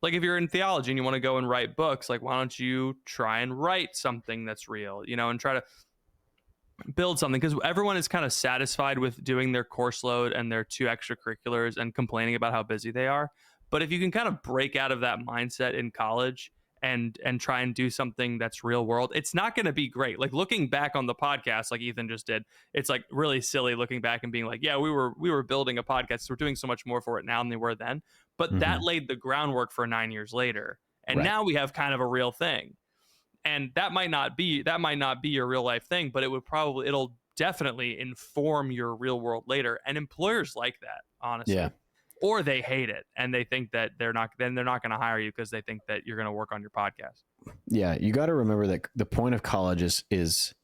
Like if you're in theology and you want to go and write books, like why don't you try and write something that's real, and try to build something, because everyone is kind of satisfied with doing their course load and their 2 extracurriculars and complaining about how busy they are. But if you can kind of break out of that mindset in college and try and do something that's real world, it's not going to be great. Like looking back on the podcast, like Ethan just did, it's like really silly looking back and being like, yeah, we were building a podcast. So we're doing so much more for it now than they were then. But that laid the groundwork for 9 years later. And now we have kind of a real thing. And that might not be your real life thing, but it'll definitely inform your real world later. And employers like that, honestly. Yeah. Or they hate it and they think that they're not going to hire you because they think that you're going to work on your podcast. Yeah, you got to remember that the point of college is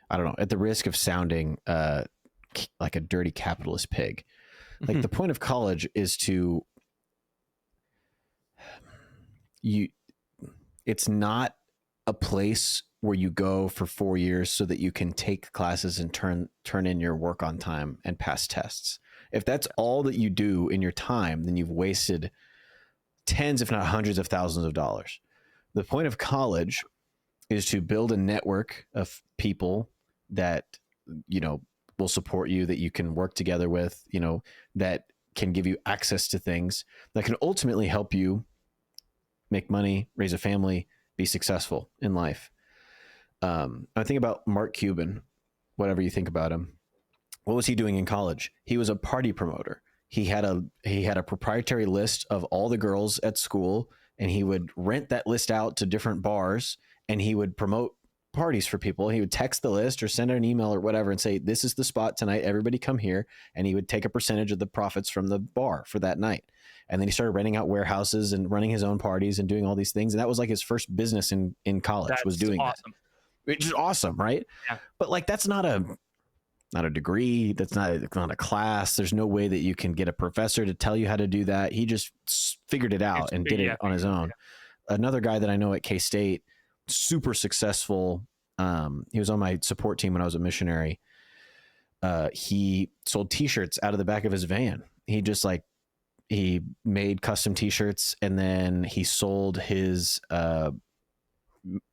I don't know, at the risk of sounding like a dirty capitalist pig. Like the point of college is it's not a place where you go for 4 years so that you can take classes and turn in your work on time and pass tests. If that's all that you do in your time, then you've wasted tens, if not hundreds of thousands of dollars. The point of college is to build a network of people that, will support you, that you can work together with, that can give you access to things that can ultimately help you make money, raise a family, be successful in life. I think about Mark Cuban, whatever you think about him. What was he doing in college? He was a party promoter. He had a proprietary list of all the girls at school, and he would rent that list out to different bars, and he would promote parties for people. He would text the list or send an email or whatever and say, this is the spot tonight, everybody come here. And he would take a percentage of the profits from the bar for that night. And then he started renting out warehouses and running his own parties and doing all these things. And that was like his first business in college. That's was doing awesome. That. Which is awesome, right? Yeah. But like, that's not not a degree. That's not, it's not a class. There's no way that you can get a professor to tell you how to do that. He just figured it out and did it on his own. Another guy that I know at K-State, super successful. He was on my support team when I was a missionary. He sold t-shirts out of the back of his van. He made custom t-shirts, and then he sold his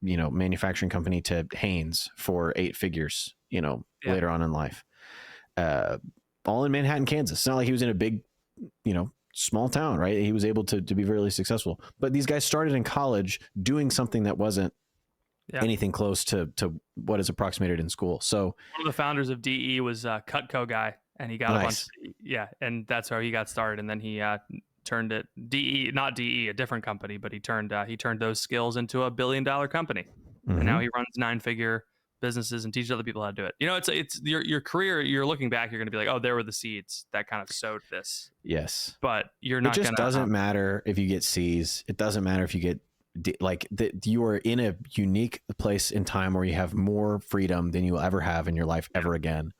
manufacturing company to Hanes for 8 figures, later on in life. All in Manhattan, Kansas. It's not like he was in a big, small town, right? He was able to be really successful. But these guys started in college doing something that wasn't anything close to what is approximated in school. So one of the founders of DE was a Cutco guy, and he got a bunch of, and that's how he got started. And then he turned it not DE, a different company, but he turned those skills into $1 billion company. And now he runs 9-figure businesses and teaches other people how to do it. It's your career. You're looking back, you're going to be like, oh, there were the seeds that kind of sowed this. Yes. But you're not. It just doesn't matter if you get C's. It doesn't matter if you get you are in a unique place in time where you have more freedom than you will ever have in your life ever again.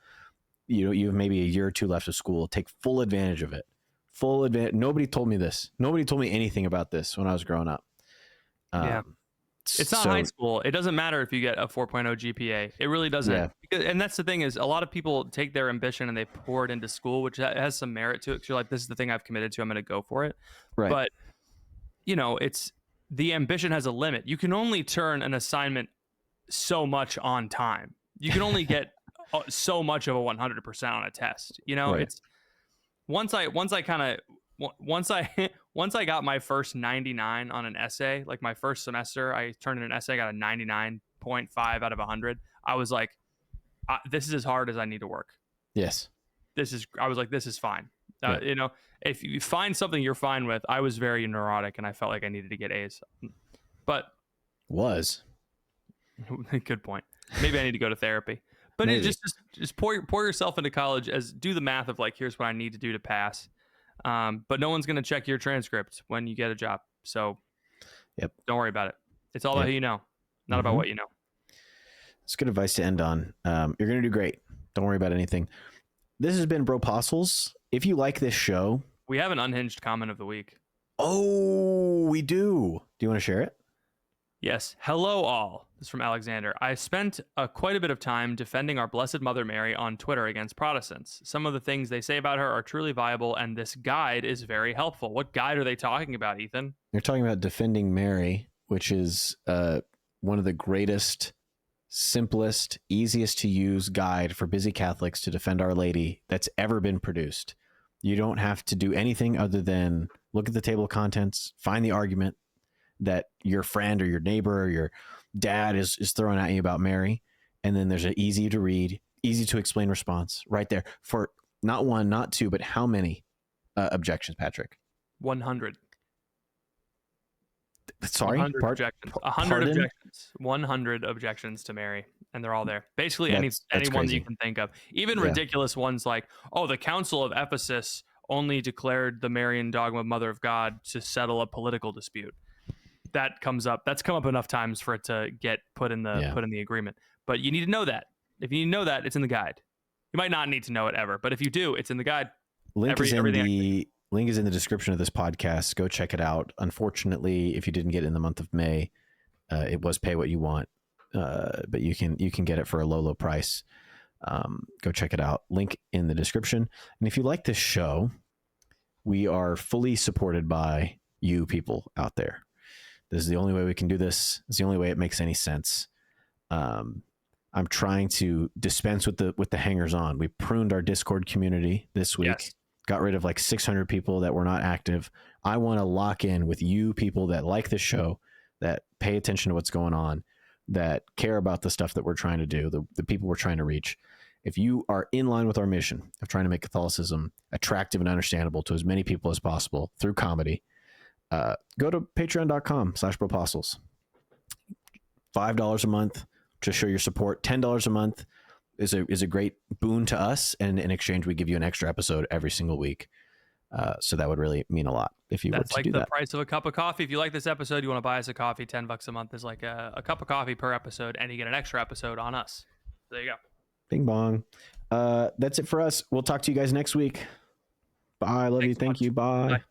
You have maybe a year or 2 left of school. Take full advantage of it. Full advantage. Nobody told me this. Nobody told me anything about this when I was growing up. It's not high school. It doesn't matter if you get a 4.0 GPA. It really doesn't. Yeah. And that's the thing, is a lot of people take their ambition and they pour it into school, which has some merit to it. 'Cause you're like, this is the thing I've committed to. I'm going to go for it. Right. But it's, the ambition has a limit. You can only turn an assignment so much on time. You can only get so much of a 100% on a test. It's once I got my first 99 on an essay, like my first semester, I turned in an essay, I got a 99.5 out of 100. I was like, this is as hard as I need to work. Yes. I was like, this is fine. If you find something you're fine with, I was very neurotic and I felt like I needed to get A's. But good point. Maybe I need to go to therapy. But just pour yourself into college, do the math of like, here's what I need to do to pass. But no one's going to check your transcript when you get a job. So don't worry about it. It's all about who you know, not about what you know. It's good advice to end on. You're going to do great. Don't worry about anything. This has been Bropostles. If you like this show, we have an unhinged comment of the week. Oh, we do. Do you want to share it? Yes. Hello, all. This is from Alexander. I spent quite a bit of time defending our Blessed Mother Mary on Twitter against Protestants. Some of the things they say about her are truly viable, and this guide is very helpful. What guide are they talking about, Ethan? They're talking about Defending Mary, which is one of the greatest, simplest, easiest to use guide for busy Catholics to defend Our Lady that's ever been produced. You don't have to do anything other than look at the table of contents, find the argument that your friend or your neighbor or your dad is throwing at you about Mary. And then there's an easy to read, easy to explain response right there for not 1, not 2, but how many objections, Patrick? 100. Sorry? 100 objections. 100 objections. 100 objections to Mary. And they're all there. Basically, anyone that you can think of. Even ridiculous ones like, the Council of Ephesus only declared the Marian dogma Mother of God to settle a political dispute. That comes up. That's come up enough times for it to get put in the agreement. But you need to know that. If you need to know that, it's in the guide. You might not need to know it ever, but if you do, it's in the guide. Link is in the description of this podcast. Go check it out. Unfortunately, if you didn't get it in the month of May, it was pay what you want. But you can get it for a low price. Go check it out. Link in the description. And if you like this show, we are fully supported by you people out there. This is the only way we can do this. It's the only way it makes any sense. I'm trying to dispense with the hangers on. We pruned our Discord community this week. Yes. Got rid of like 600 people that were not active. I want to lock in with you people that like this show, that pay attention to what's going on, that care about the stuff that we're trying to do, the people we're trying to reach. If you are in line with our mission of trying to make Catholicism attractive and understandable to as many people as possible through comedy, go to patreon.com/Bropostles. $5 a month to show your support. $10 a month is a great boon to us, and in exchange we give you an extra episode every single week. So that would really mean a lot if you were to do that. That's like the price of a cup of coffee. If you like this episode, you want to buy us a coffee, $10 a month is like a cup of coffee per episode, and you get an extra episode on us. There you go. Bing bong. That's it for us. We'll talk to you guys next week. Bye. Love you. Thanks so Thank much. you. Bye. Bye.